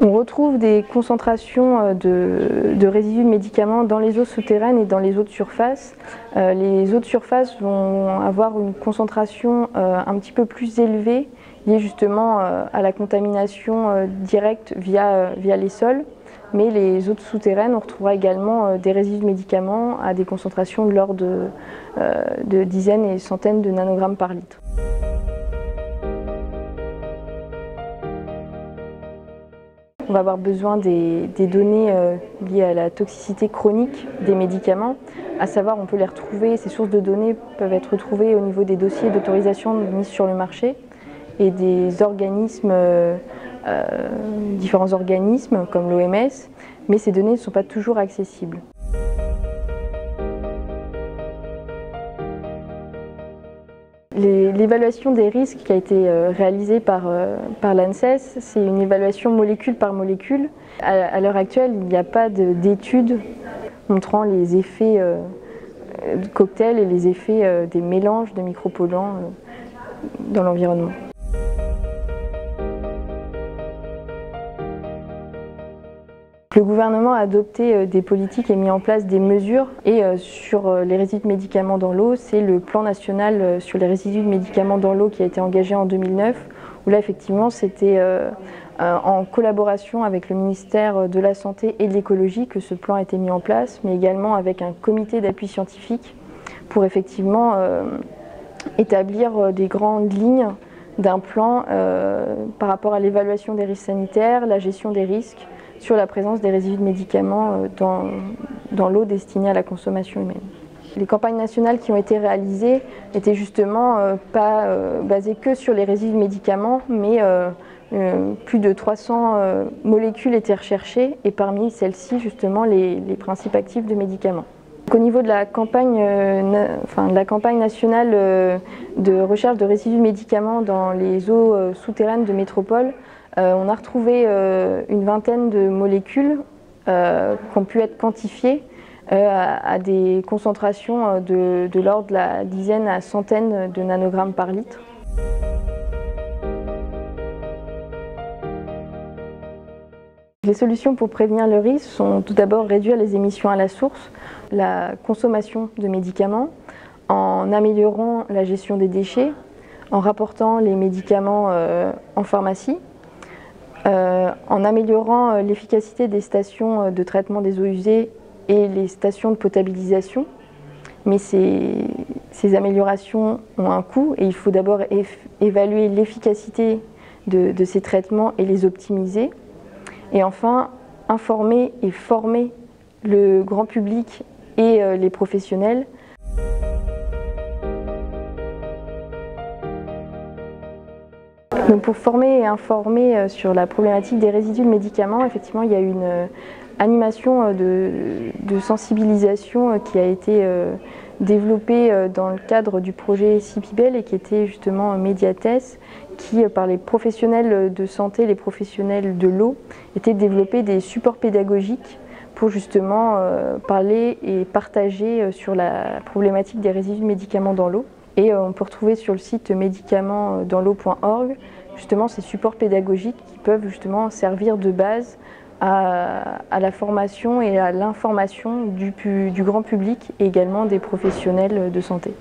On retrouve des concentrations de résidus de médicaments dans les eaux souterraines et dans les eaux de surface. Les eaux de surface vont avoir une concentration un petit peu plus élevée, liée justement à la contamination directe via les sols. Mais les eaux souterraines, on retrouvera également des résidus de médicaments à des concentrations de l'ordre de dizaines et centaines de nanogrammes par litre. On va avoir besoin des données liées à la toxicité chronique des médicaments, à savoir on peut les retrouver, ces sources de données peuvent être retrouvées au niveau des dossiers d'autorisation de mise sur le marché et des organismes, différents organismes comme l'OMS, mais ces données ne sont pas toujours accessibles. L'évaluation des risques qui a été réalisée par l'ANSES, c'est une évaluation molécule par molécule. À l'heure actuelle, il n'y a pas d'études montrant les effets de cocktail et les effets des mélanges de micropolluants dans l'environnement. Le gouvernement a adopté des politiques et mis en place des mesures et sur les résidus de médicaments dans l'eau, c'est le plan national sur les résidus de médicaments dans l'eau qui a été engagé en 2009, où là effectivement c'était en collaboration avec le ministère de la Santé et de l'Écologie que ce plan a été mis en place, mais également avec un comité d'appui scientifique pour effectivement établir des grandes lignes d'un plan par rapport à l'évaluation des risques sanitaires, la gestion des risques, sur la présence des résidus de médicaments dans l'eau destinée à la consommation humaine. Les campagnes nationales qui ont été réalisées n'étaient justement pas basées que sur les résidus de médicaments, mais plus de 300 molécules étaient recherchées et parmi celles-ci justement les principes actifs de médicaments. Au niveau de la campagne nationale de recherche de résidus de médicaments dans les eaux souterraines de métropole, on a retrouvé une vingtaine de molécules qui ont pu être quantifiées à des concentrations de l'ordre de la dizaine à centaine de nanogrammes par litre. Les solutions pour prévenir le risque sont tout d'abord réduire les émissions à la source, la consommation de médicaments, en améliorant la gestion des déchets, en rapportant les médicaments en pharmacie, en améliorant l'efficacité des stations de traitement des eaux usées et les stations de potabilisation. Mais ces améliorations ont un coût et il faut d'abord évaluer l'efficacité de ces traitements et les optimiser. Et enfin, informer et former le grand public et les professionnels. Donc pour former et informer sur la problématique des résidus de médicaments, effectivement, il y a une animation de sensibilisation qui a été développée dans le cadre du projet CIPIBEL et qui était justement Médiates, qui par les professionnels de santé, les professionnels de l'eau, était développé des supports pédagogiques pour justement parler et partager sur la problématique des résidus de médicaments dans l'eau. Et on peut retrouver sur le site médicamentsdansleau.org justement ces supports pédagogiques qui peuvent justement servir de base à la formation et à l'information du grand public et également des professionnels de santé.